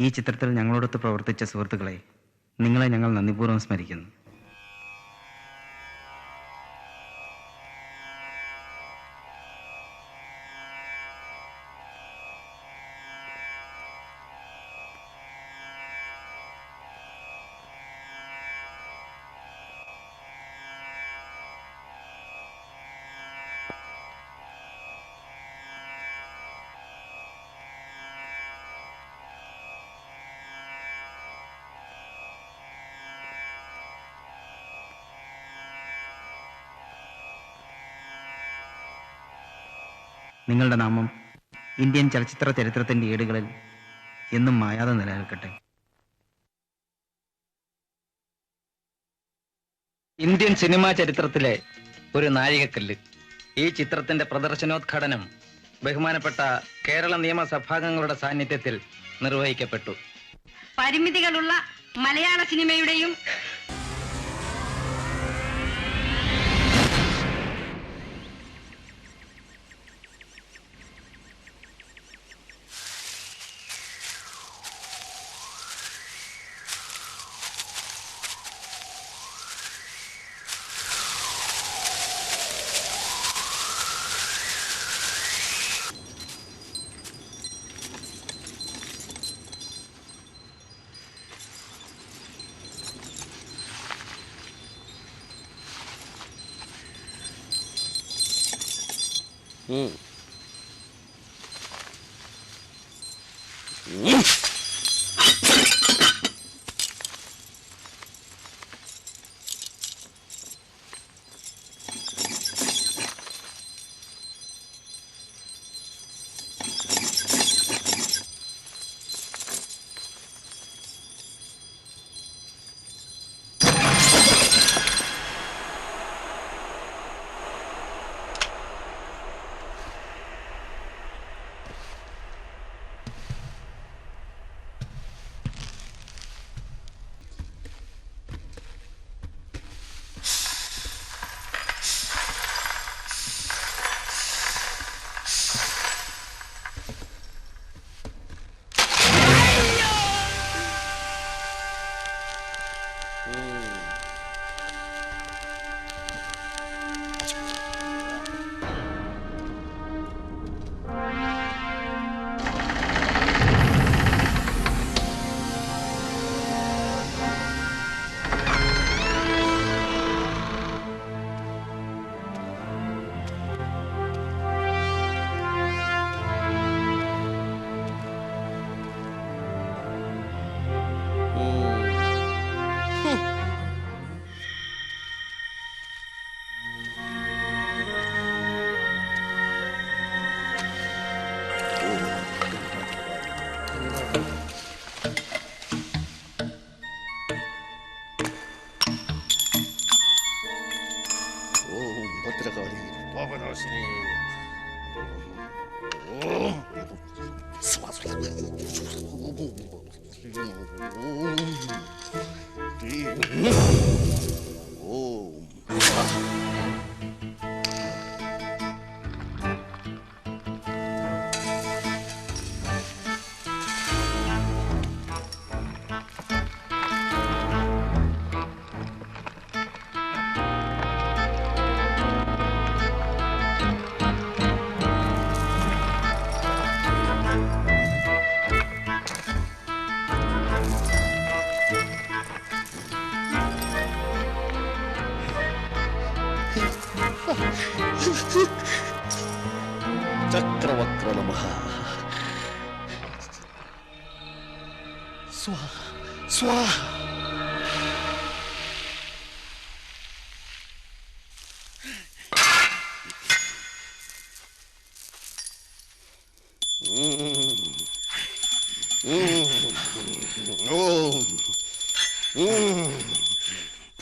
ഈ ചിത്രത്തിൽ ഞങ്ങളോടൊത്ത് പ്രവർത്തിച്ച സുഹൃത്തുക്കളെ, നിങ്ങളെ ഞങ്ങൾ നന്ദിപൂർവ്വം സ്മരിക്കുന്നു. നിങ്ങളുടെ നാമം ഇന്ത്യൻ ചലച്ചിത്ര ചരിത്രത്തിൻ്റെ ഏടുകളിൽ എന്നും മായാതെ നിലനിൽക്കട്ടെ. ഇന്ത്യൻ സിനിമാ ചരിത്രത്തിലെ ഒരു നാഴികക്കല്ല്. ഈ ചിത്രത്തിന്റെ പ്രദർശനോദ്ഘാടനം ബഹുമാനപ്പെട്ട കേരള നിയമസഭാംഗങ്ങളുടെ സാന്നിധ്യത്തിൽ നിർവഹിക്കപ്പെട്ടു. പരിമിതികളുള്ള മലയാള സിനിമയുടെയും ചക്രവക്ര നമഃ. സ്വാഹ സ്വാഹ.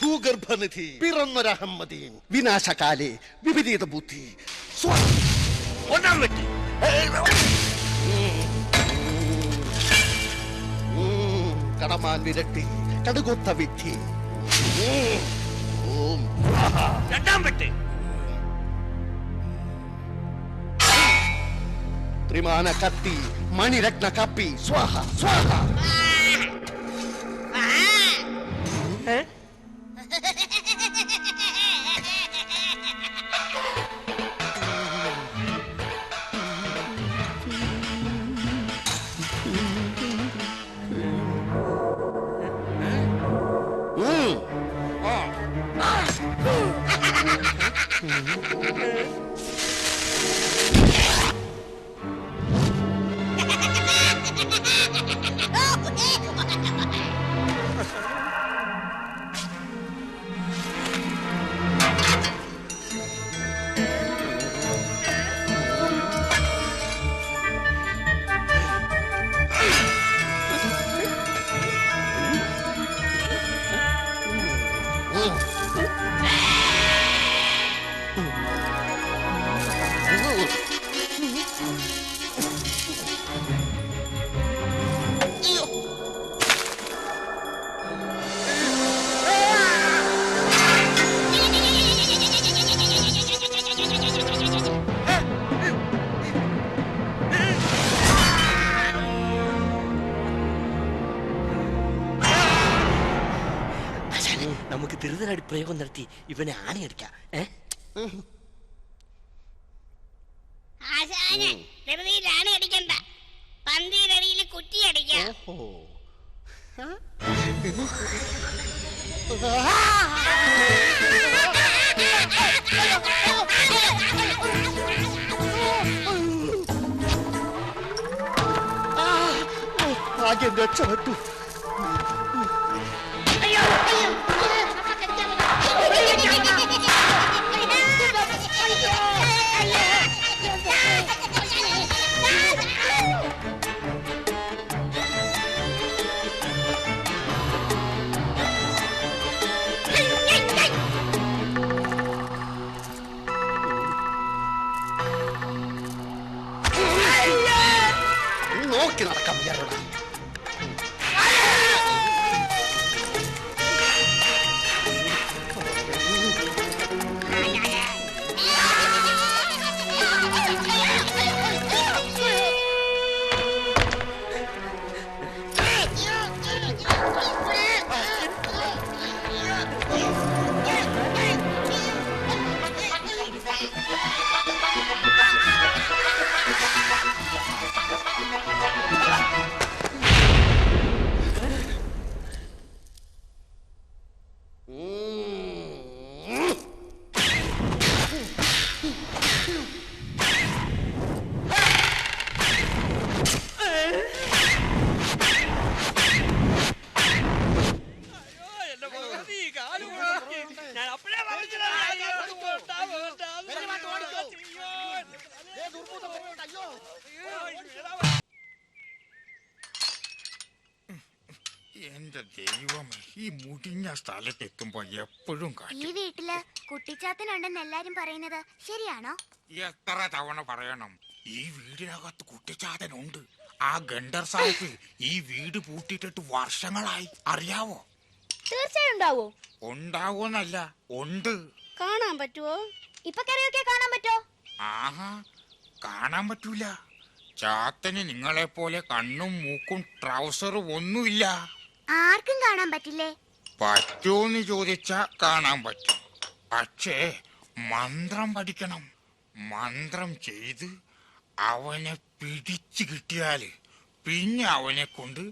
ഭൂഗർഭനിധി പിറന്നൊരഹമ്മദീൻ വിനാശകാലേ വിപരീത ബുദ്ധി. കടമാൻ വിരട്ടി കടുകൊത്ത വിധി. രണ്ടാം വെട്ട് ത്രിമാന കത്തി മണിരത്ന കാപ്പി സ്വാഹ സ്വാഹ. നമുക്ക് ധൃതരടി പ്രയോഗം നടത്തി ഇവനെ ആണിയടിക്കാം. ആശാനെ ധൃതിയിൽ ആണി അടിക്കണ്ട, പന്തിരടിയിൽ കുറ്റി അടിക്കാം. ഭാഗ്യം രക്ഷപ്പെട്ടു. നോക്കി നടക്കാം ഇയാളോട്. എന്റെ ദൈവമേ, ഈ മുടിഞ്ഞ സ്ഥലത്തെത്തുമ്പോ എപ്പോഴും ഈ വീട്ടില് കുട്ടിച്ചാത്തനുണ്ടെന്ന് എല്ലാരും പറയുന്നത് ശരിയാണോ? എത്ര തവണ പറയണം, ഈ വീടിനകത്ത് കുട്ടിച്ചാത്തനുണ്ട്. ആ ഗണ്ടർ സാഹിബ് ഈ വീട് പൂട്ടിയിട്ടിട്ട് വർഷങ്ങളായി, അറിയാവോ? തീർച്ചയായും ഉണ്ടാവോ? ഉണ്ടാവോന്നല്ല, ഉണ്ട്. കാണാൻ പറ്റുമോ? ഇപ്പൊ കറിയൊക്കെ കാണാൻ പറ്റോ? ആഹാ, കാണാൻ പറ്റൂല. ചാത്തന് നിങ്ങളെ പോലെ കണ്ണും മൂക്കും ട്രൗസറും ഒന്നുമില്ല. ആർക്കും കാണാൻ പറ്റില്ലേ? പറ്റൂന്ന് ചോദിച്ചാ കാണാൻ പറ്റും. പക്ഷേ മന്ത്രം പഠിക്കണം. മന്ത്രം ചെയ്ത് അവനെ പിടിച്ചു കിട്ടിയാല് പിന്നെ അവനെ കൊണ്ട്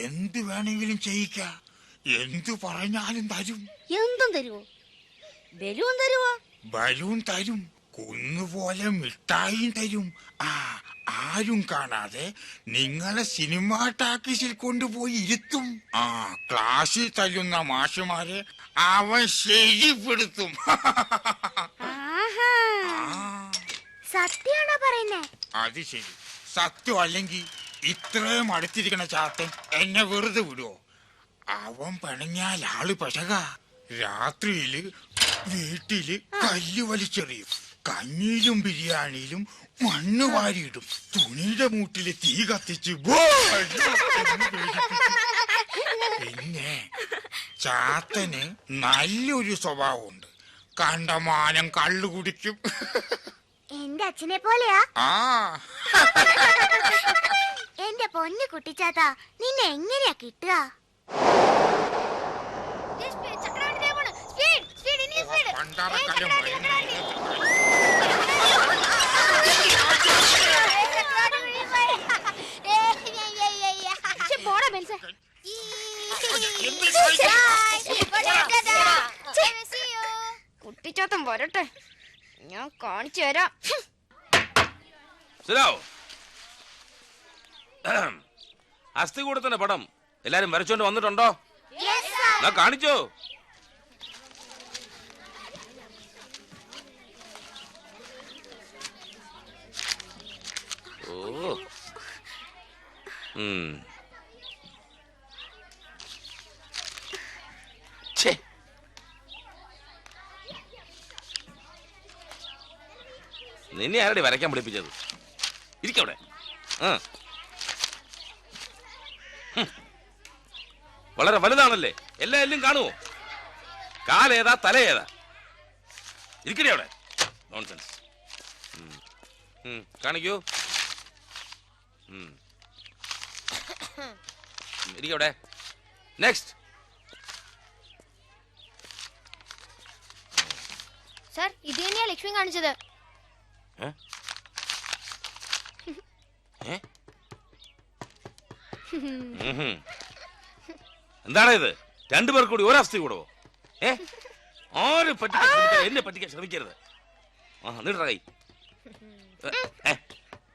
എന്ത് വേണമെങ്കിലും ചെയ്യിക്കാം. എന്തു പറഞ്ഞാലും തരും. എന്തും തരുവോ? ബലൂൺ തരുവോ? ബലൂൺ തരും, കുന്നുപോലെ മിഠായിയും തരും. ആരും കാണാതെ നിങ്ങളെ സിനിമാ ടാക്കീസിൽ കൊണ്ടുപോയി ഇരുത്തും. ക്ലാസ്സിൽ തല്ലുന്ന മാഷുമാരെ അവൻ ശരിപ്പെടുത്തും. സത്യാണോ പറയുന്നേ? അത് ശരി. സത്യം അല്ലെങ്കിൽ ഇത്രയും അടുത്തിരിക്കണ ചാത്തൻ എന്നെ വെറുതെ വിടുവോ? അവൻ പിണങ്ങിയാൽ ആള് പശക. രാത്രിയില് വീട്ടില് കല്ല് വലിച്ചെറിയും. കഞ്ഞിയിലും ബിരിയാണിയിലും മണ്ണ് വാരിയിടും. തുണിയുടെ മൂട്ടില് തീ കത്തിച്ച് പിന്നെ ചാത്തന് നല്ലൊരു സ്വഭാവമുണ്ട്. കണ്ടമാനം കള്ളു കുടിക്കും. എന്റെ അച്ഛനെ പോലെയാ? ആ പൊന്നു കുട്ടിച്ചാത്ത, നിന്നെ എങ്ങനെയാ കിട്ടുക? കുട്ടിച്ചാത്തൻ വരട്ടെ, ഞാൻ കാണിച്ചു തരാം. അസ്ഥികൂടത്തിന്റെ പടം എല്ലാരും വരച്ചോണ്ട് വന്നിട്ടുണ്ടോ? കാണിച്ചോ? ഓ, നിന്നെ ആരുടെ വരയ്ക്കാൻ പഠിപ്പിച്ചത്? ഇരിക്കവിടെ. വളരെ വലുതാണല്ലേ, എല്ലാം കാണുമോ? കാലേതാ തല ഏതാ? ഇരിക്കണേ അവിടെ. നോൺസെൻസ്. കാണിക്കൂ. ഇരിക്കവിടെ. നെക്സ്റ്റ്. സർ, ഇത് തന്നെയാ ലക്ഷ്മി കാണിച്ചത്. എന്താണ് ഇത്? രണ്ടുപേർ കൂടി ഒരസ്ഥി കൂടവോ? ആരും എന്നെ പറ്റിക്കാൻ ശ്രമിക്കരുത്. നീട്ടാ കൈ.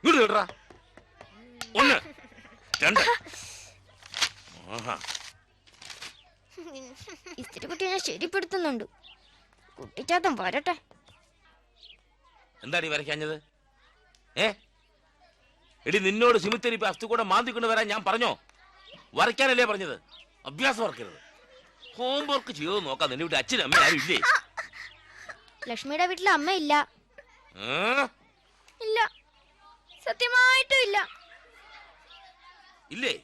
ഇങ്ങോട്ട് നീട്ടാ. 1 2. ഇത്തിരി കുട്ടീനെ ശരിപ്പെടുത്തുന്നുണ്ട്. കുട്ടിച്ചാത്തൻ വരട്ടെ. എന്താണ് ഈ വരയ്ക്കാഞ്ഞത്? എടി, നിന്നോട് സിമിത്തേരി അസ്ഥി കൂടെ മാന്തിക്കൊണ്ട് വരാൻ ഞാൻ പറഞ്ഞോ? വരയ്ക്കാനല്ലേ പറഞ്ഞത്? അഭ്യാസം വരക്കരുത്. ഹോംവർക്ക് ചെയ്തോ നോക്കാം. നിന്റെ വീട്ടിൽ അച്ഛനും അമ്മ ആരും ഇല്ലേ? ലക്ഷ്മിയുടെ വീട്ടിൽ അമ്മ ഇല്ല. ഇല്ല, സത്യമായിട്ടും ഇല്ല. ഇല്ലേ?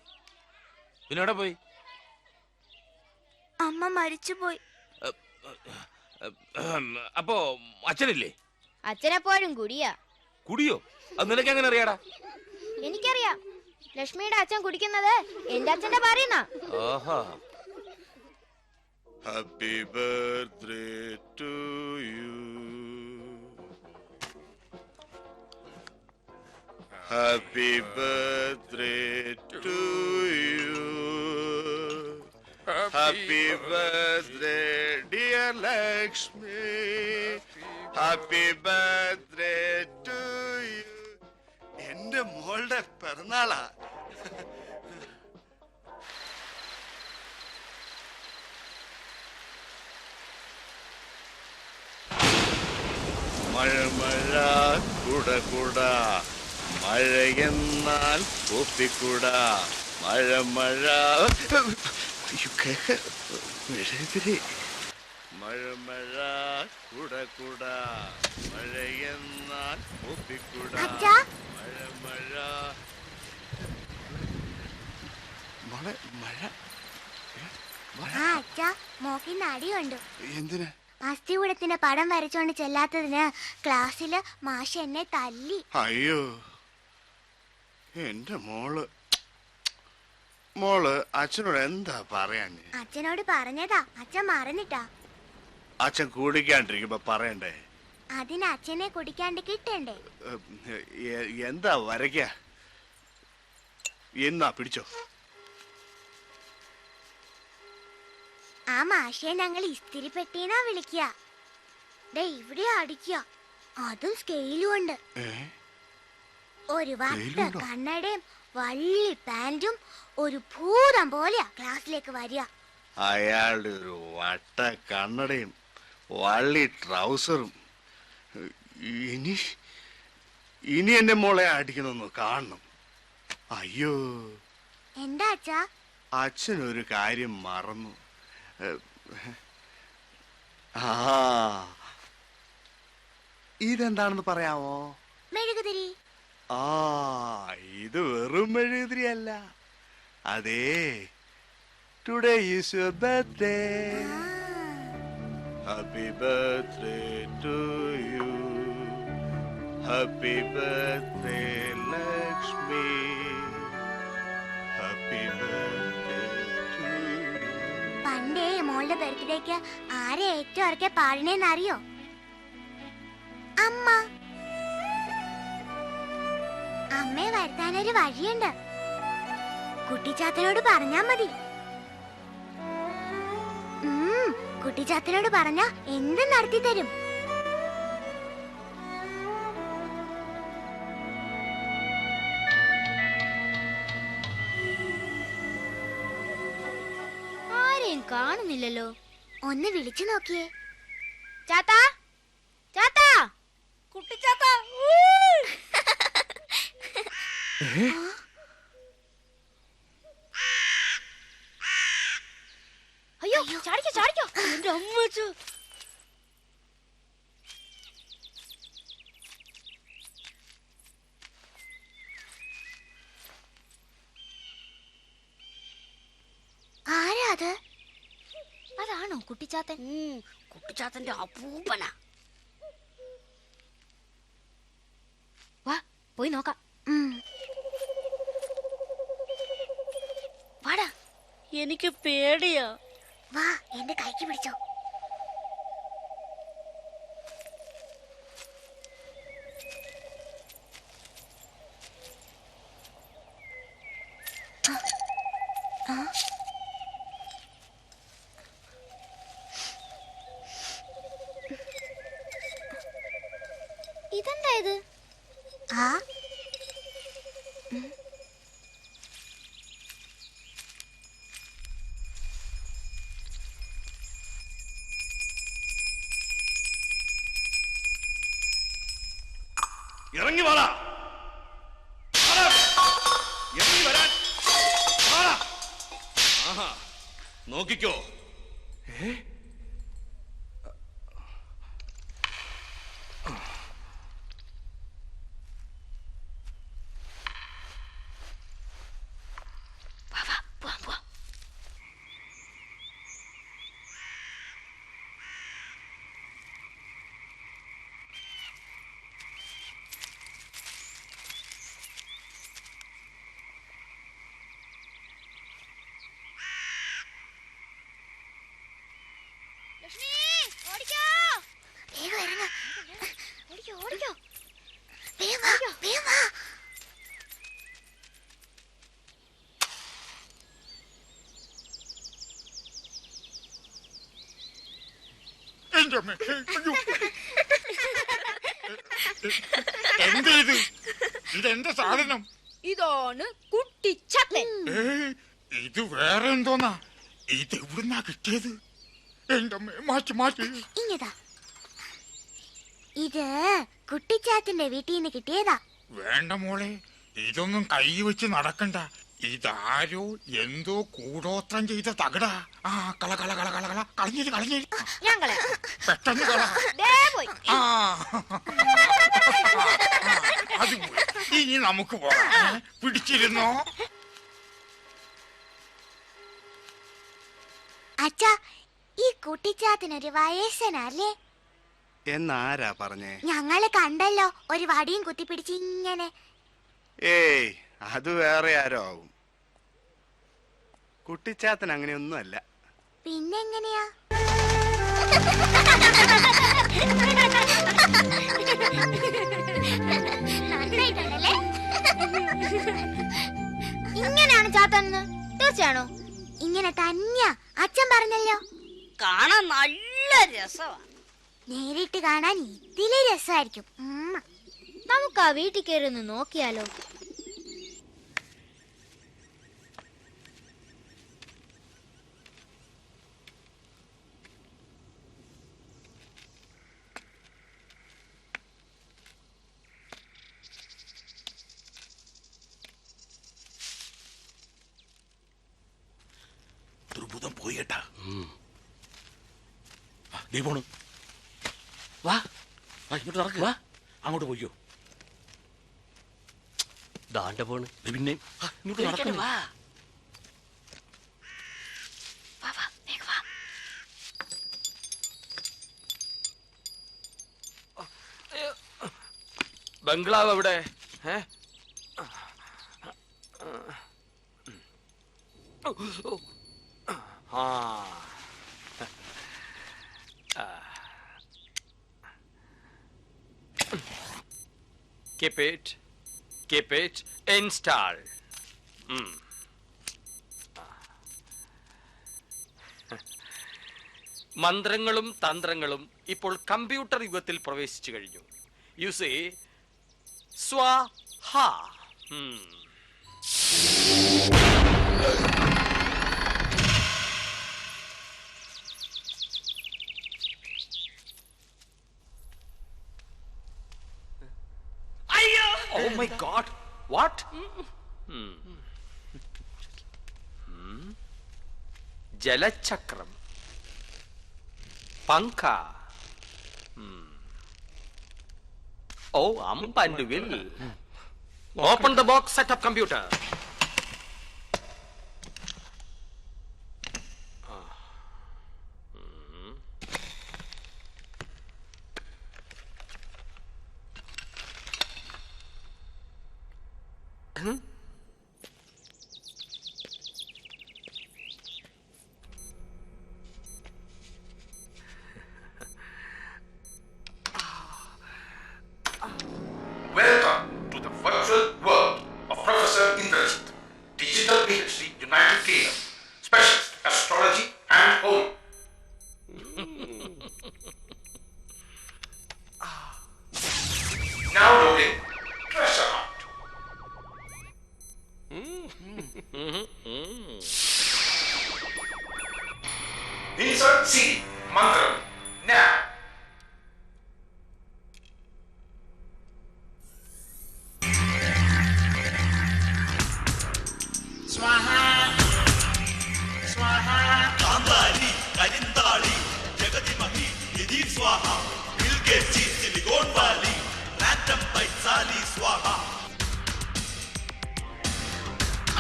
പിന്നെ എവിടെ പോയി? അമ്മ മരിച്ചുപോയി. അപ്പോ അച്ഛനില്ലേ? അച്ഛനെപ്പോഴും കുടിയാ. കുടിയോ? അത് നിനക്ക് എങ്ങനെ അറിയാടാ? എനിക്കറിയാം. ലക്ഷ്മിയുടെ അച്ഛൻ കുടിക്കുന്നത് എന്റെ അച്ഛന്റെ പറയുന്ന. Happy birthday to you, happy birthday to you, happy birthday dear Lakshmi, happy birthday to you. എന്റെ മോളുടെ പിറന്നാളാ. മഴ മഴ കുട കുട, മഴയെന്നാൽ കോപ്പിക്കുട, മഴ മഴ. മഴ മഴ കുട കുട, മഴയെന്നാൽ കോപ്പിക്കുട, മഴ മഴ. മോളെ മഴ. മോക്കിന്ന് അടിയുണ്ട്. എന്തിനാ? അസ്ഥികൂടത്തിന്റെ പടം വരച്ചോണ്ട് ചെല്ലാത്തതിന് ക്ലാസ്സില് മാഷ് എന്നെ തല്ലി. അയ്യോ, എന്റെ മോള് അച്ഛനോട് എന്താ പറയാൻ? അച്ഛനോട് പറഞ്ഞതാ, അച്ഛൻ മറന്നിട്ടാ. അച്ഛൻ കുടിക്കാണ്ടിരിക്കുമ്പോ പറയണ്ടേ? അതിന് അച്ഛനെ കുടിക്കാണ്ട് കിട്ടണ്ടേ? എന്താ വരയ്ക്ക? എന്നാ പിടിച്ചോ. ആ മാഷെ ഞങ്ങൾ ഇസ്തിരി പെട്ടീന്നാ വിളിക്കുക. ഇവിടെ അടിക്കുക, അതും സ്കെയിലും ഉണ്ട്. ഒരു വട്ട കണ്ണടയും വള്ളി പാന്റും ഒരു ഭൂതം പോലെയാ ക്ലാസ്സിലേക്ക് വരിക. അയാളുടെ ഒരു വട്ട കണ്ണടയും വള്ളി ട്രൗസറും. ഇനി എന്റെ മോളെ അടിക്കണമെന്ന് കാണണം. അയ്യോ, എന്താ അച്ഛാ? അച്ഛനൊരു കാര്യം മറന്നു. ഇതെന്താണെന്ന് പറയാമോ? മെഴുകുതിരി. ഇത് വെറും മെഴുകുതിരി അല്ല. അതേ, today is your birthday. Happy birthday to you, happy birthday Lakshmi, പണ്ടേ മോളുടെ ബർത്ത്ഡേക്ക് ആരെ ഏറ്റവും ഇറക്കിയ പാടിനേന്ന് അറിയോ? അമ്മ. അമ്മയെ വരുത്താനൊരു വഴിയുണ്ട്. കുട്ടിച്ചാത്തനോട് പറഞ്ഞാ മതി. കുട്ടിച്ചാത്തനോട് പറഞ്ഞാ എന്ത് നടത്തി തരും. ആരെയും കാണുന്നില്ലല്ലോ. ഒന്ന് വിളിച്ചു നോക്കിയേ. ചാത്താ, ചാത്താ, കുട്ടിച്ചാത്ത. അയ്യോ, ചാടിക്കോ ചാടിക്കോ. എന്റെ അമ്മച്ചു. ആരാ അത്? അതാണോ കുട്ടിച്ചാത്തൻ? കുട്ടിച്ചാത്തന്റെ അപ്പൂപ്പനാ. വാ പോയി നോക്കാം. വാടാ. എനിക്ക് പേടിയാ. വാ, എന്റെ കൈക്ക് പിടിച്ചോ. ഇതെന്താ ഇത്? ആ, ഇറങ്ങി വാടാ, ഇറങ്ങി വരാൻ. ആഹാ, നോക്കിക്കോ. ലക്ഷ്മി, ഓടിക്കോ. വേഗം ഇറങ്ങ്. ഓടിക്കോ ഓടിക്കോ. വേഗം വാ, വേഗം വാ. എന്റെ അമ്മേ, അയ്യോ. എന്താ ഇത്? ഇതെന്താ സാധനം? ഇതാണ് കുട്ടിച്ചാത്തൻ. ഇത് വേറെ എന്തോന്നാ? ഇത് എവിടുന്നാ കിട്ടിയത്? എന്റെ അമ്മേ, മാറ്റി മാറ്റി. ഇങ്ങതാ. ഇത് കുട്ടിച്ചാത്തന്റെ വീട്ടിൽ നിന്ന് കിട്ടിയതാ. വേണ്ട മോളെ, ഇതൊന്നും കൈ വെച്ച് നടക്കണ്ട. ഇതാരോ എന്തോ കൂടോത്രം ചെയ്ത തകടാ. ആ, കള കള കള കള കള കളഞ്ഞിരി കളഞ്ഞിരി. ഞാൻ കളയാം. പെട്ടെന്ന് കള. ദേ പോയി. ആ, അത് പോയി. ഇനി നമുക്ക് പോകാം. പിടിച്ചിരുന്നോ? അച്ഛാ, ഈ കുട്ടിച്ചാത്തനൊരു വയസ്സനല്ലേ? എന്നാരാ പറഞ്ഞേ? ഞങ്ങള് കണ്ടല്ലോ, ഒരു വടിയും കുത്തിപ്പിടിച്ച് ഇങ്ങനെ. ഏയ്, അത് വേറെ ആരോ ആവും. കുട്ടിച്ചാത്തൻ അങ്ങനെയൊന്നും അല്ല. പിന്നെങ്ങനെയാ? നന്നായിട്ടുണ്ടല്ലേ? ഇങ്ങനെയാണ് ചാത്തന്ന് തീർച്ചയാണോ? ഇങ്ങനെ തന്നെയാ, അച്ഛൻ പറഞ്ഞല്ലോ. കാണാൻ നല്ല രസമാ. നേരിട്ട് കാണാൻ ഇതിലെ രസമായിരിക്കും. നമുക്ക് ആ വീട്ടിൽ കയറി ഒന്ന് നോക്കിയാലോ? ദുർബുധം പോയി കേട്ടാ. നീ പോണു. വാ വാ, ഇങ്ങോട്ട് നടക്ക്. വാ, അങ്ങോട്ട് പോയിക്കോ. ദാണ്ട പോണ്. പിന്നെ ഇങ്ങോട്ട് നടക്കണം. വാ. ബംഗ്ലാവ് എവിടെ? Keep it, install. മന്ത്രങ്ങളും തന്ത്രങ്ങളും ഇപ്പോൾ കമ്പ്യൂട്ടർ യുഗത്തിൽ പ്രവേശിച്ചു കഴിഞ്ഞു. യു സേ സ്വാഹ. Oh my God! What? ജലചക്രം, പങ്ക. Oh, അമ്പൻഡുവിൽ. Open the box, set up computer. Welcome to the virtual world of Professor Indrajit, Digital PhD, United Kingdom, Specialist Astrology and Home. Now loading Treasure Hunt. Insert C, Mantram, now.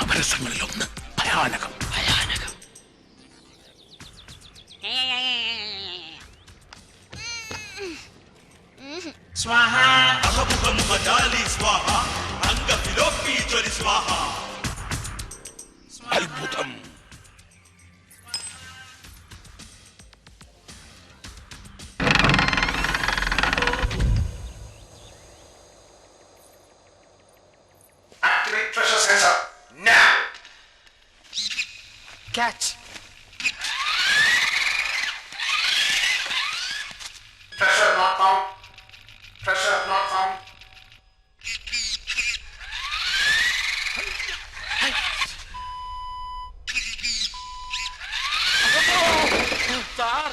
അപരസങ്ങളിലൊന്ന് ഭയാനകം. അത്ഭുതം. Activate treasure sensor now. Catch. Treasure not found. Treasure not found. Sir.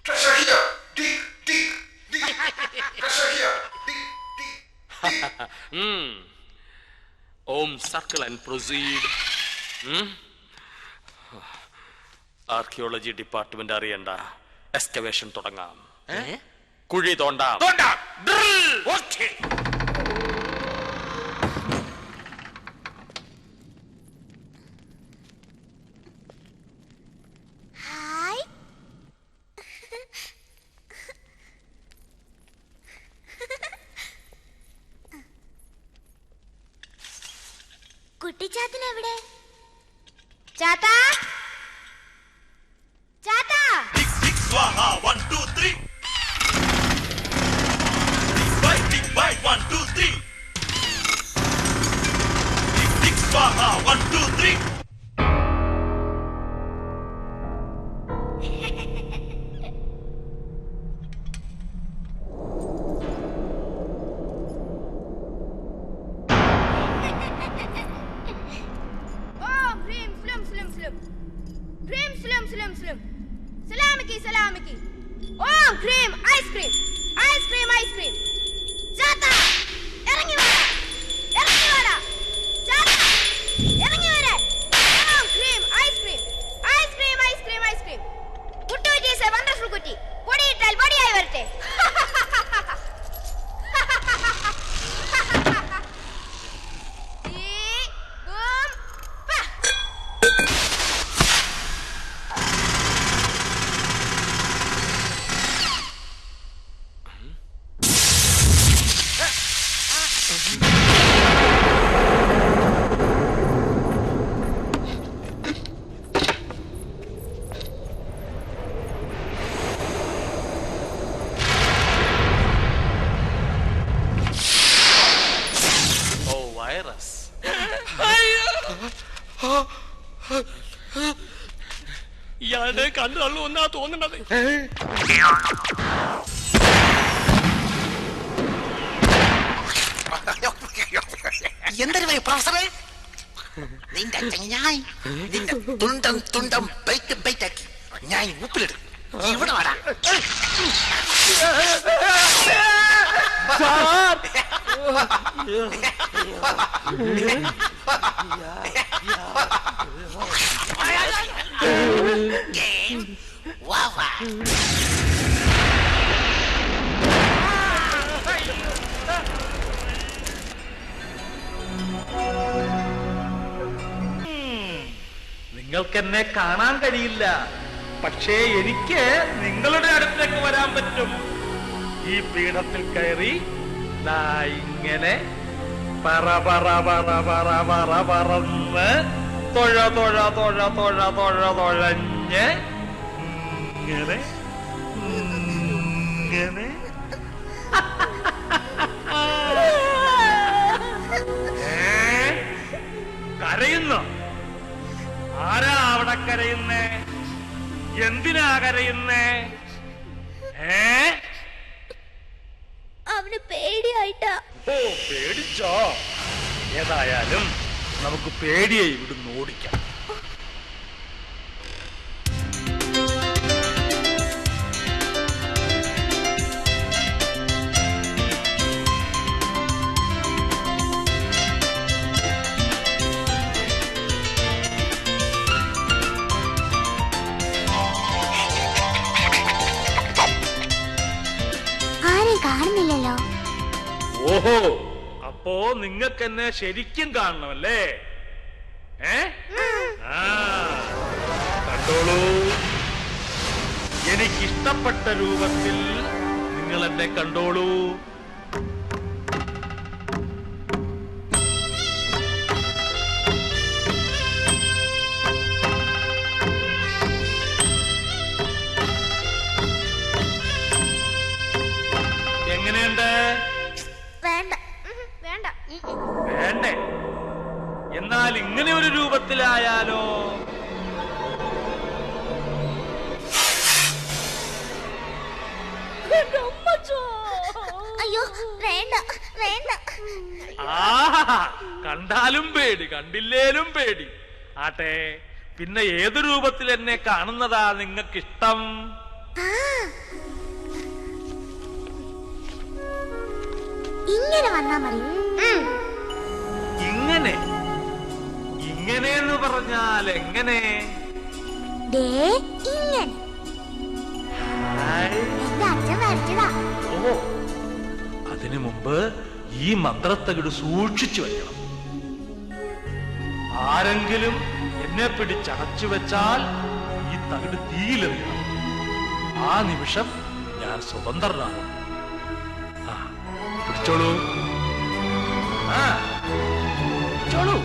Treasure here. Dig, dig, dig. Treasure here. Dig, dig, dig. Om, circle and proceed. Archaeology department അറിയണ്ട. Excavation തുടങ്ങാം. കുഴി തോണ്ടാം. Okay. Hi. Kuttichathan എവിടെ? ചാത്താ, ചാത്താ. Swaha, 1, 2, 3. Dig bite, 1, 2, 3. Dig Swaha, 1, 2, 3. ഓം ഹ്രീം ഫ്ലും ഫ്ലും ഫ്ലും. ഇയാളുടെ കണ്ണു തള്ളു ഒന്നാ തോന്നുന്നത്. എന്തൊരു പ്രൊഫസറെ, നിന്റെ ചങ്ങായി നിന്റെ തുണ്ടം തുണ്ടം ബൈറ്റ് ബൈറ്റാക്കി ഞാൻ ഉപ്പിലിടും. ഇവിടെ വാടാ. വാ വാ. നിങ്ങൾക്കെന്നെ കാണാൻ കഴിയില്ല, പക്ഷേ എനിക്ക് നിങ്ങളുടെ അടുത്തേക്ക് വരാൻ പറ്റും. ഈ പീഠത്തിൽ കയറി ഇങ്ങനെ പറ പറ പറ പറ പറ പറന്ന് തൊഴ തൊഴ തൊഴ തൊഴ തൊഴ തൊഴഞ്ഞ് ഇങ്ങനെ ഇങ്ങനെ കരയുന്നു. ആരാ അവിടെ കരയുന്നേ? എന്തിനാ കരയുന്നേ? അവന് പേടിയായിട്ടാ. ഓ, പേടിച്ചോ? ഏതായാലും നമുക്ക് പേടിയെ ഇവിടുന്ന് ഓടിക്കാം. കാണുന്നില്ലല്ലോ. ഓഹോ, അപ്പോ നിങ്ങൾക്ക് എന്നെ ശരിക്കും കാണണമല്ലേ? കണ്ടോളൂ, എനിക്കിഷ്ടപ്പെട്ട രൂപത്തിൽ നിങ്ങൾ എന്നെ കണ്ടോളൂ. എങ്ങനെയുണ്ട്? വേണ്ട വേണ്ട. വേണ്ടേ? എന്നാൽ ഇങ്ങനെ ഒരു രൂപത്തിലായാലോ? അയ്യോ വേണ്ട വേണ്ട. കണ്ടാലും പേടി, കണ്ടില്ലേലും പേടി. ആട്ടെ, പിന്നെ ഏത് രൂപത്തിൽ എന്നെ കാണുന്നതാ നിങ്ങൾക്കിഷ്ടം? ഇങ്ങനെ വന്നാ മതി. ഇങ്ങനെ? ഇങ്ങനെയെന്ന് പറഞ്ഞാൽ എങ്ങനെ? ഇങ്ങനെ. എന്റെ അച്ഛൻ വരച്ചതാ. ഓ, അതിനു മുമ്പ് ഈ മന്ത്രത്തകിട് സൂക്ഷിച്ചു വെക്കണം. ആരെങ്കിലും എന്നെ പിടിച്ചടച്ചു വെച്ചാൽ ഈ തകിട് തീയിലെറിയണം. ആ നിമിഷം ഞാൻ സ്വതന്ത്രനാകും. പിടിച്ചോളൂ. പിടിച്ചോളൂ.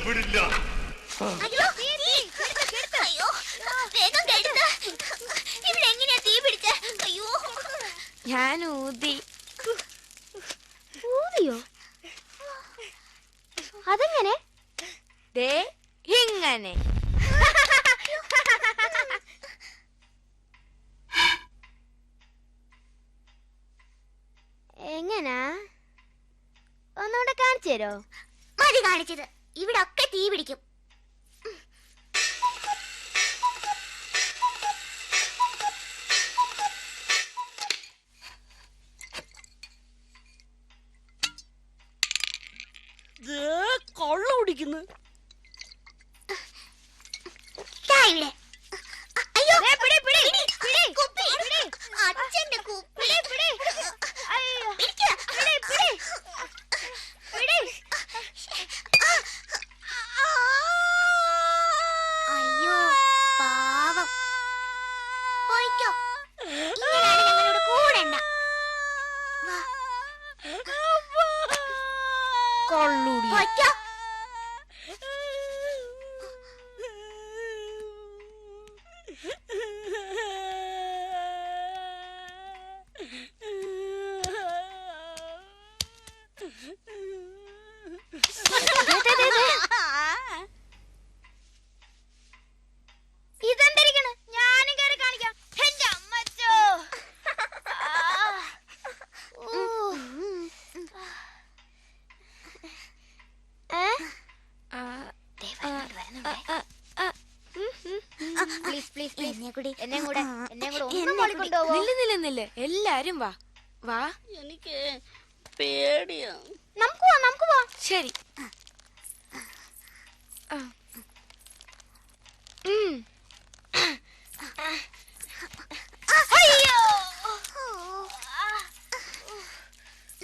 വിടില്ല. അയ്യോ, അയ്യോ, വേഗം കെടുത്ത്. ഇവിടെ എങ്ങനെയാ തീ പിടിച്ച? അയ്യോ, ഞാൻ ഊതി. ഊതിയോ? അതെങ്ങനെ? ദേ ഇങ്ങനെ. എങ്ങനാ? ഒന്നുകൂടെ കാണിച്ചു തരോ? മതി കാണിച്ചത്. ഇവിടെ ഒക്കെ തീ പിടിക്കും. കൊള്ള കുടിക്കുന്നു. ഇവിടെ അയ്യോ, അച്ഛന്റെ കുപ്പി. അയ്യോ പാവം. പോയിക്കോ. ഇങ്ങനെയാണ് ഞങ്ങളോട് കൂടണ്ട. കൊള്ളൂടി. പോയിക്കോ. ഇതെന്തിരിക്കണ്? ഞാനും കയറി കാണിക്കാം. എന്റെ അമ്മച്ചോ. നില്ല് എല്ലാരും വാ വാ. എനിക്ക് പേടിയാ. നമുക്ക് പോവാം. ശരി.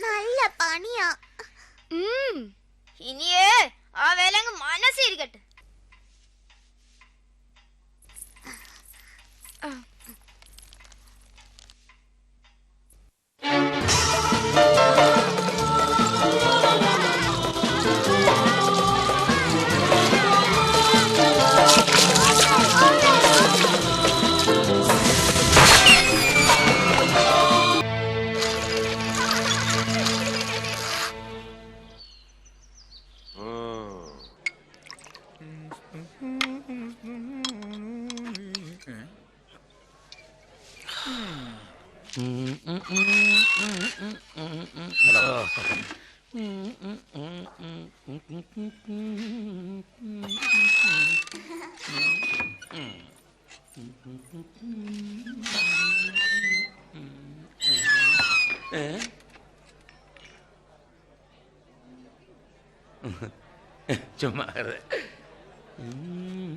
നല്ല പണിയാ. ഇനിയേ ആ വേല അങ്ങ് മനസ്സിരിക്കട്ടെ. ചുമ്മാ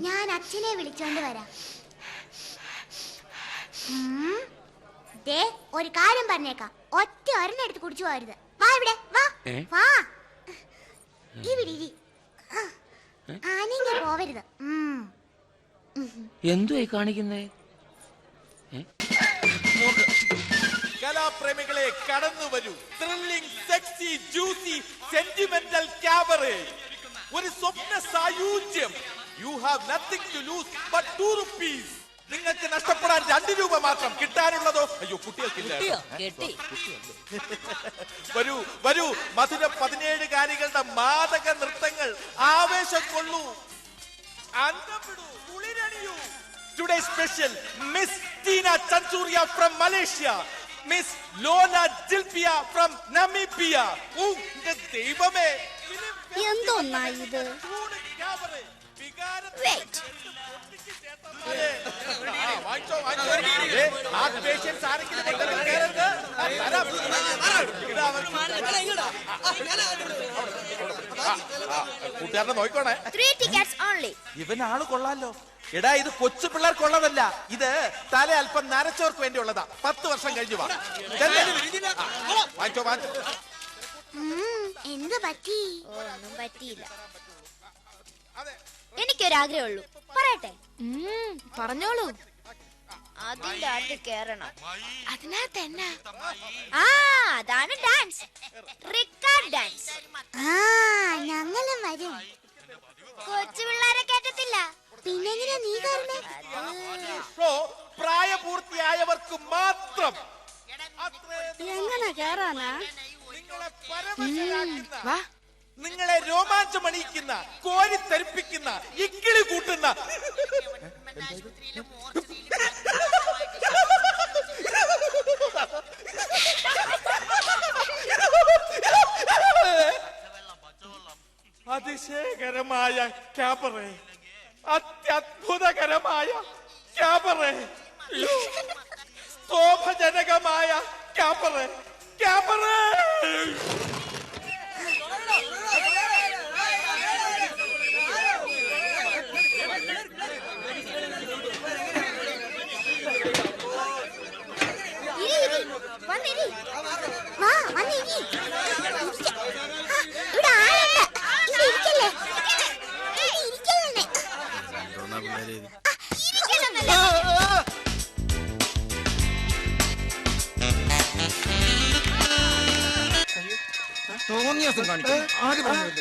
ഞാൻ അച്ഛനെ വിളിച്ചോണ്ട് വരാം. ദേ ഒരു കാര്യം പറഞ്ഞേക്കാം. ഒറ്റ ഒരെണ്ണെടുത്ത് കുടിച്ചു പോരുത്. വാ ഇവിടെ വാ. വാ ഇവിടെ ഇരി. ആനങ്ങ പോവരുത്. എന്തുവായി കാണിക്കുന്നേ? കലാപ്രേമികളെ കടന്നു വരൂ. Thrilling, sexy, juicy, sentimental cabaret. ഒരു സ്വപ്ന സായുജ്യം. You have nothing to lose but 2 rupees. നിങ്ങൾക്ക് നഷ്ടപ്പെടാൻ 2 രൂപ മാത്രം. കിട്ടാനുള്ളതോ അയ്യോ കുട്ടികൾക്കില്ല. വരൂ വരൂ. മധുര 17 കാരികളുടെ മാദക നൃത്തങ്ങൾ. ആവേശം കൊള്ളൂ. അന്തപ്പെടൂ. കുളിരണിയൂ. ടുഡേ സ്പെഷ്യൽ മിസ് ടീന ചൻചൂറിയ ഫ്രം മലേഷ്യ, മിസ് ലോല ജിൽപിയ ഫ്രം നമീബിയ. ദൈവമേ, എന്തോന്നാ ഇത്? കൂട്ടുകാരനെ നോക്കണേ. 3 tickets only. ഇവനാള് കൊള്ളാലോ. എടാ ഇത് കൊച്ചു പിള്ളേർക്കുള്ളതല്ല. ഇത് തല അല്പം നരച്ചവർക്ക് വേണ്ടിയുള്ളതാ. 10 വർഷം കഴിഞ്ഞു വാ. വാങ്ങിച്ചോ വാങ്ങിച്ചോ. എന്ത് പറ്റി? ഒന്നും പറ്റിയില്ല. എനിക്കൊരാഗ്രഹമുള്ളൂ. പറയട്ടെ? പറഞ്ഞോളൂ. അതിന്റെ അടുത്ത് കേറണം. അതിനകത്ത് എന്നാ? അതാണ് ഡാൻസ്. Record dance. ഞങ്ങളും വരും. എങ്ങനെയാ നീ കയറുന്നേ? പ്രായപൂർത്തിയായവർക്ക് മാത്രം. എങ്ങനെ കേറാനാ? നിങ്ങളെ പരവശരാക്കുന്ന, നിങ്ങളെ രോമാഞ്ചമണിയിക്കുന്ന, കോരിത്തരിപ്പിക്കുന്ന, ഇക്കിളി കൂട്ടുന്ന അതിശയകരമായ ക്യാബറെ, അത്യത്ഭുതകരമായ ക്യാബറെ, സ്തോഭജനകമായ ക്യാബറെ, ക്യാബറെ. തോന്നിയാസം കാണിക്കും. ആര് പറഞ്ഞു?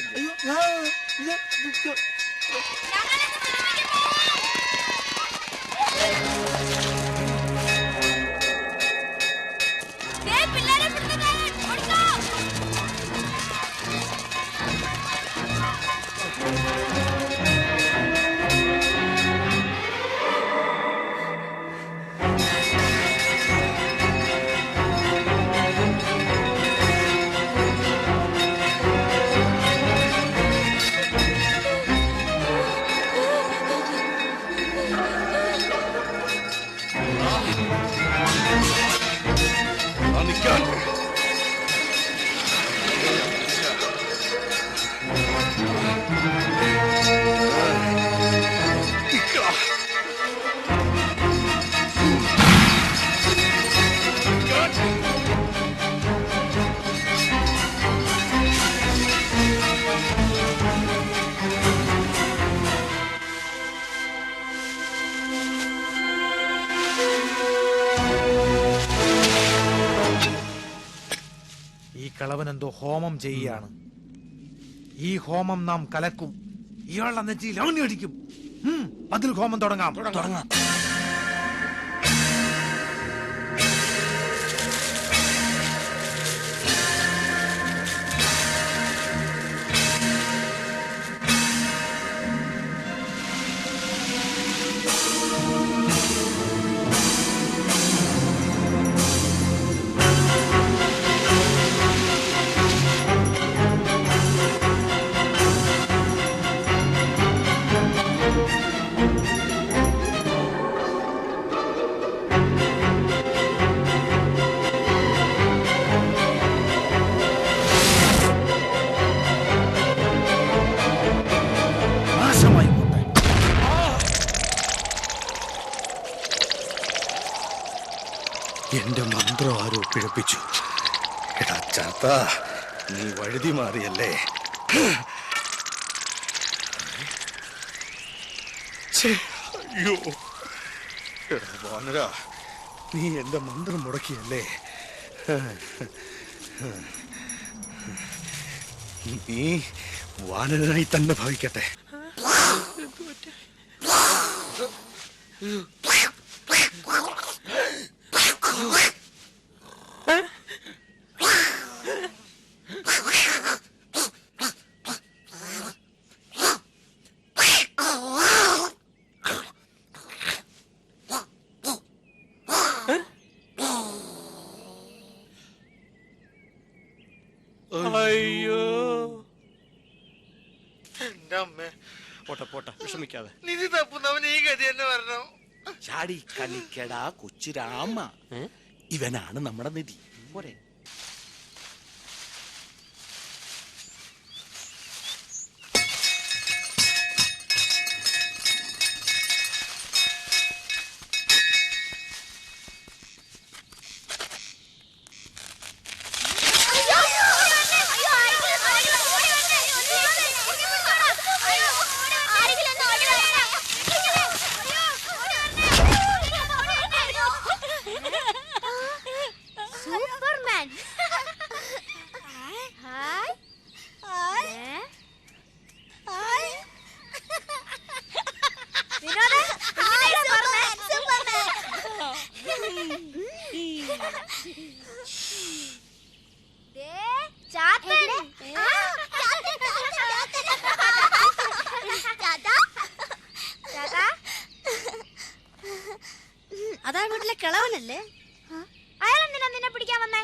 കളവനെന്തോ ഹോമം ചെയ്യുകയാണ്. ഈ ഹോമം നാം കലക്കും. ഇയാളുടെ നെറ്റിയിൽ അവനെ അടിക്കും. അതിൽ ഹോമം തുടങ്ങാം. എന്റെ മന്ത്രം ആരോ പിഴപ്പിച്ചു. എടാ ചാത്ത, നീ വഴുതി മാറിയല്ലേ? അയ്യോ, എടാ വാനര, നീ എന്റെ മന്ത്രം മുടക്കിയല്ലേ? നീ വാനരനായി തന്നെ ഭാവിക്കട്ടെ. അയ്യോ, എന്റെ അമ്മേ. പോട്ടെ പോട്ടെ, വിഷമിക്കാതെ. നിധി തപ്പുന്നവൻ ഈ ഗതി തന്നെ വരണോ? ചാടി കളിക്കടാ കൊച്ചുരാമ. ഇവനാണ് നമ്മുടെ നിധി. പോരെ. കിളവനല്ലേ? അയാൾ എന്തിനാ നിന്നെ പിടിക്കാൻ വന്നേ?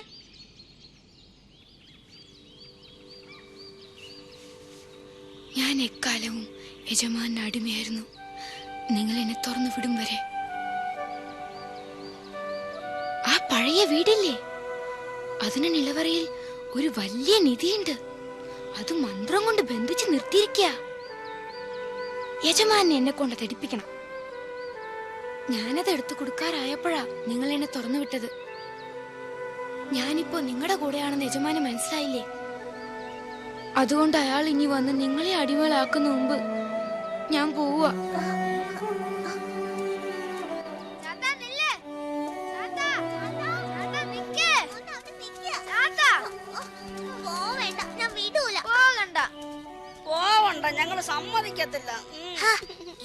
ഞാൻ എക്കാലവും യജമാന് അടിമയായിരുന്നു. നിങ്ങൾ എന്നെ തുറന്നു വിടും വരെ. ആ പഴയ വീടില്ലേ, അതിന് നിലവറയിൽ ഒരു വലിയ നിധിയുണ്ട്. അത് മന്ത്രം കൊണ്ട് ബന്ധിച്ച് നിർത്തിയിരിക്കുക. യജമാനെ എന്നെ കൊണ്ട് തെടിപ്പിക്കണം. ഞാനത് എടുത്തു കൊടുക്കാറായപ്പോഴാ നിങ്ങൾ എന്നെ തുറന്നു വിട്ടത്. ഞാനിപ്പോ നിങ്ങളുടെ കൂടെയാണെന്ന് യജമാന് മനസ്സിലായില്ലേ? അതുകൊണ്ട് അയാൾ ഇനി വന്ന് നിങ്ങളെ അടിമകളാക്കുന്ന മുമ്പ് ഞാൻ പോവാ. പോവണ്ട, ഞങ്ങള് സമ്മതിക്കത്തില്ല.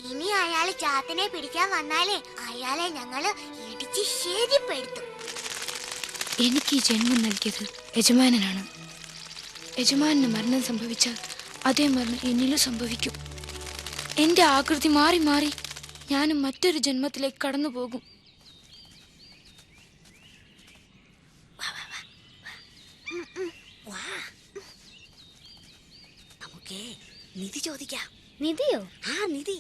ഇനി അയാള് ചാത്തനെ പിടിക്കാൻ വന്നാലേ അയാളെ ഞങ്ങള് ഇടിച്ച് ശരിപ്പെടുത്തും. എനിക്ക് ഈ ജന്മം നൽകിയത് യജമാനാണ്. യജമാനന് മരണം സംഭവിച്ചാൽ അതേ മരണം എന്നിലും സംഭവിക്കും. എന്റെ ആകൃതി മാറി മാറി ഞാനും മറ്റൊരു ജന്മത്തിലേക്ക് കടന്നു പോകും. നമുക്കേ നിധി ചോദിക്കാം. നിധിയോ? ആ നിധി.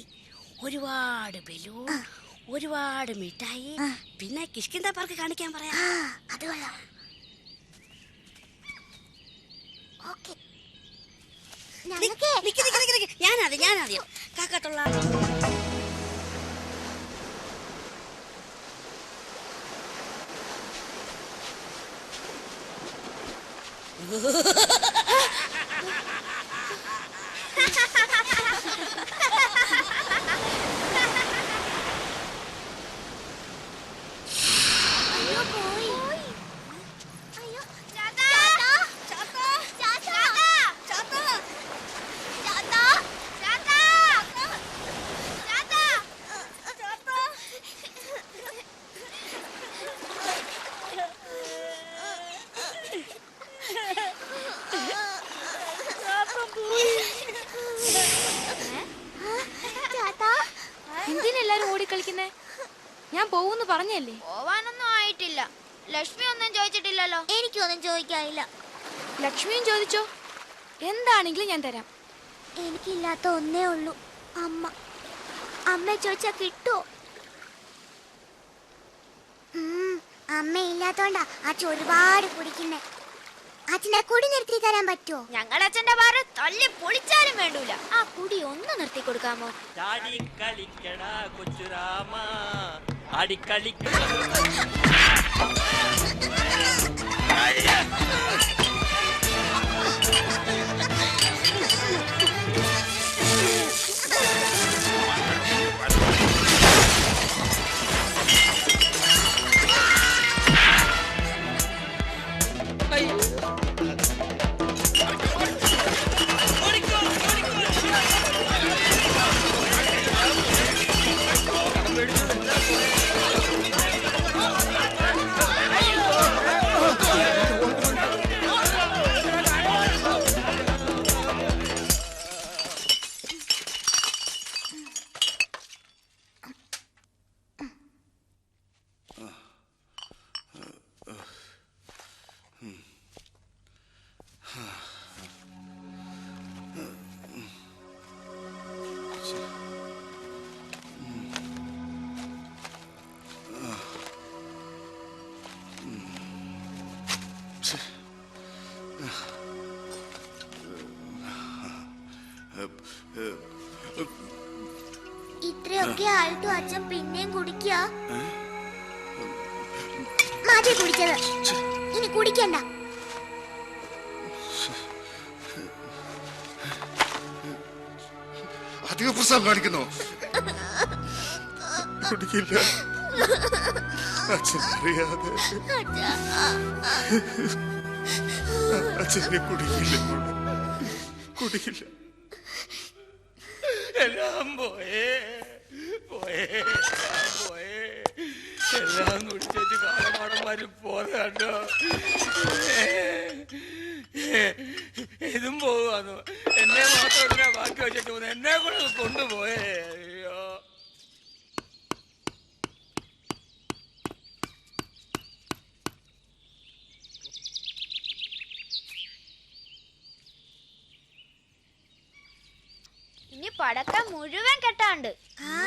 ഒരുപാട് ബലൂൺ, ഒരുപാട് മിഠായി, പിന്നെ കിഷ്കിന്ദ പാർക്ക് കാണിക്കാൻ പറയാം. അത് കൊള്ളാം. ഞാനാദ്യം കാക്കട്ടുള്ള എന്തിനെല്ലാരും ഓടിക്കളിക്കുന്നേ? ഞാൻ പോവൂന്ന് പറഞ്ഞല്ലേ? പോവാനൊന്നും ആയിട്ടില്ല. ലക്ഷ്മി ഒന്നും ചോദിച്ചിട്ടില്ലല്ലോ. എനിക്കൊന്നും ചോദിക്കാനില്ല. ലക്ഷ്മിയും ചോദിച്ചോ? എന്താണെങ്കിലും ഞാൻ തരാം. എനിക്കില്ലാത്ത ഒന്നേ ഉള്ളൂ, അമ്മ. അമ്മ ചോദിച്ചാ കിട്ടുമോ? അമ്മ ഇല്ലാത്തോണ്ടാ അച്ഛൻ ഒരുപാട് കുടിക്കുന്നേ. അച്ഛനെ കുടി നിർത്തി തരാൻ പറ്റുമോ? ഞങ്ങളുടെ അച്ഛന്റെ പാറ് തല്ലി പൊളിച്ചാലും വേണ്ടൂല. ആ കുടി ഒന്ന് നിർത്തി കൊടുക്കാമോ? കളിക്കടാ കൊച്ചുരാമ, അടിക്കളിക്ക. ഇത്രയൊക്കെ ആയിട്ടും അച്ഛൻ പിന്നെയും കുടിക്കുക. മതി കുടിച്ചത്, ഇനി കുടിക്കണ്ട. അധിക പ്രസവം കാണിക്കുന്നു. കുടിക്കില്ല, അച്ഛനറിയാതെ. അച്ഛനെ കുടിക്കില്ല, കുടിക്കില്ല. എല്ലാം പോയേ പോയേ പോയേ. എല്ലാം കുടിച്ചു കാലമാടന്മാര് പോരെ കണ്ടോ. ഇതും പോവാന്ന്. എന്നെ മാത്രം എന്തിനാ ബാക്കി വെച്ചിട്ട് പോകുന്നത്? എന്നെ കൂടെ കൊണ്ടുപോയേ. അയ്യോ. പടക്കം മുഴുവൻ കെട്ടാണ്ട്. ആ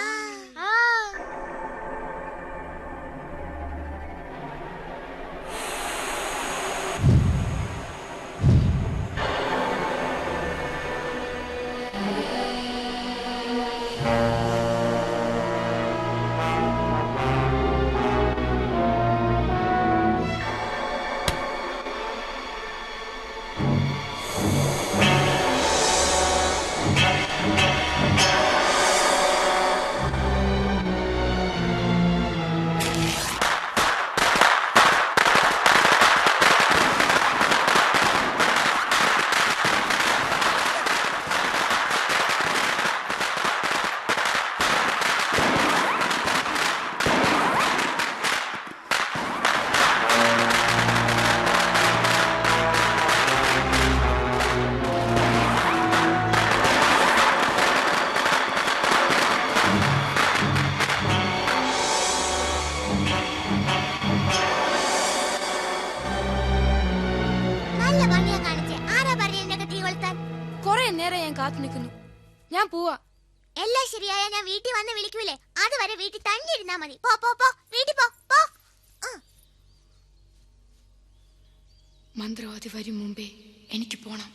ഞാൻ പോവാ. എല്ലാം ശരിയായ ഞാൻ വീട്ടിൽ വന്ന് വിളിക്കൂലേ? അതുവരെ വീട്ടിൽ തന്നെ ഇരുന്നാ മതി. പോ പോ പോ, വീട്ടിൽ പോ പോ. മന്ത്രവാദി വരും മുമ്പേ എനിക്ക് പോണം.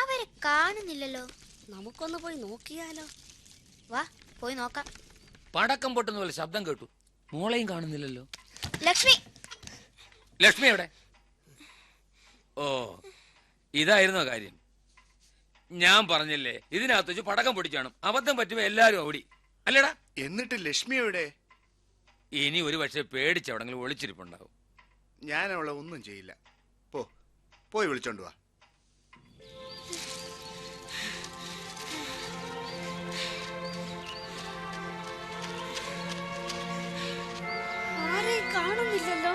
അവരെ കാണുന്നില്ലല്ലോ. നമുക്കൊന്ന് പോയി നോക്കിയാലോ? വാ പോയി നോക്കാം. പടക്കം പൊട്ടുന്ന പോലെ ശബ്ദം കേട്ടു. മോളെയും കാണുന്നില്ലല്ലോ. ലക്ഷ്മി, ലക്ഷ്മി എവിടെ? ഓ, ഇതായിരുന്നോ കാര്യം? ഞാൻ പറഞ്ഞില്ലേ ഇതിനകത്ത് വെച്ച് പടക്കം പൊടിച്ചാണ്. അബദ്ധം പറ്റുമ്പോ എല്ലാരും ഓടി അല്ലേടാ. എന്നിട്ട് ലക്ഷ്മി എവിടെ? ഇനി ഒരു പക്ഷെ പേടിച്ച് എവിടെങ്കിലും ഒളിച്ചിരിപ്പുണ്ടാവും. ഞാൻ അവളെ ഒന്നും ചെയ്യില്ല. പോയി വിളിച്ചോണ്ട് വാ. ആരെയും കാണുന്നില്ലല്ലോ.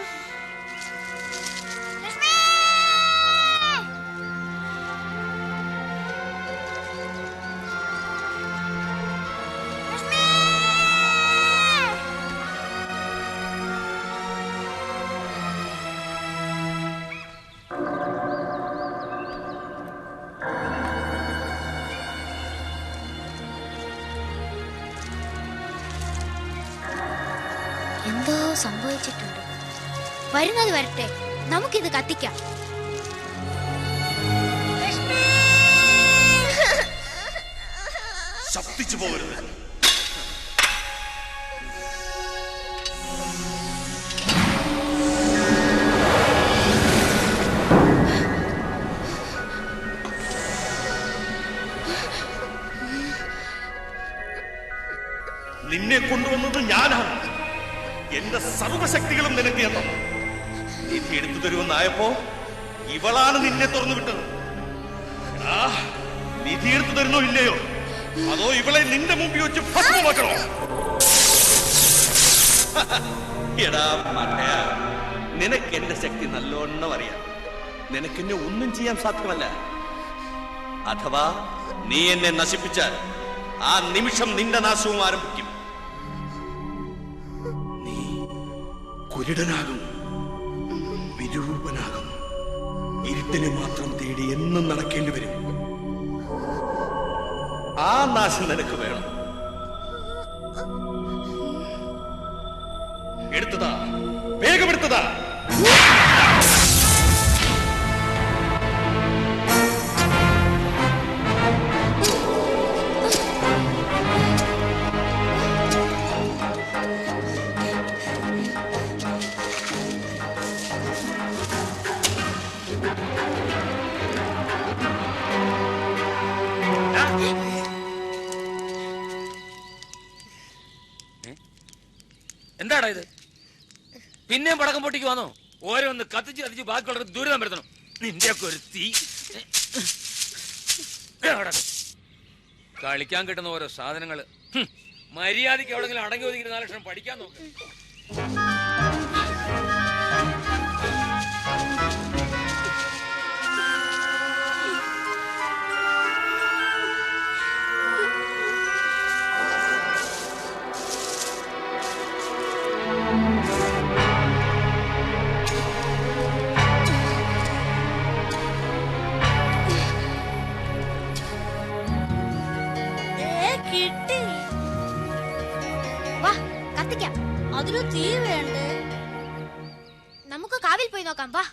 എന്തോ സംഭവിച്ചിട്ടുണ്ട്. വരുന്നത് വരട്ടെ, നമുക്കിത് കത്തിക്കാം. ശബ്ദിച്ചു പോകരുത്. നിന്നെ കൊണ്ടുവന്നത് ഞാനാണ്. എന്റെ സർവശക്തികളും നിനക്ക് ഞാൻ തന്നു. നിധി എടുത്തു തരുമെന്നായപ്പോ ഇവളാണ് നിന്നെ തുറന്നു വിട്ടത്. നിധി എടുത്തു തരുന്നോ ഇല്ലയോ, അതോ ഇവളെ നിന്റെ മുമ്പിൽ വെച്ച് ഭസ്മമാക്കണോ? എടാ മണ്ടയാ, നിനക്ക് എന്റെ ശക്തി നല്ലോണം അറിയാം. നിനക്കെന്നെ ഒന്നും ചെയ്യാൻ സാധ്യമല്ല. അഥവാ നീ എന്നെ നശിപ്പിച്ചാൽ ആ നിമിഷം നിന്റെ നാശവും ആരംഭിക്കും. നീ കുരുടനാകും, വിരൂപനാകും, ഇരുട്ടിനെ മാത്രം തേടി എന്നും നടക്കേണ്ടി വരും. ആ നാശം നിനക്ക് വേണം. എടുത്തതാ, വേഗം എടുത്തതാ. എന്താടാ ഇത്? പിന്നെയും പടക്കം പൊട്ടിക്ക് വന്നോ? ഓരോന്ന് കത്തിച്ച് കത്തിച്ച് ബാക്കിയുള്ള ദുരിതം വരുത്തണം. നിന്റെ ഒക്കെ ഒരു തീ. കളിക്കാൻ കിട്ടുന്ന ഓരോ സാധനങ്ങള്. മര്യാദയ്ക്ക് എവിടെങ്കിലും അടങ്ങി ഒതുക്കി 4 ലക്ഷം പഠിക്കാൻ നോക്ക്. കിട്ടി. വാ കത്തിക്കാം. അതിന് തീ വേണ്ടേ? നമുക്ക് കാവിൽ പോയി നോക്കാം. വാ.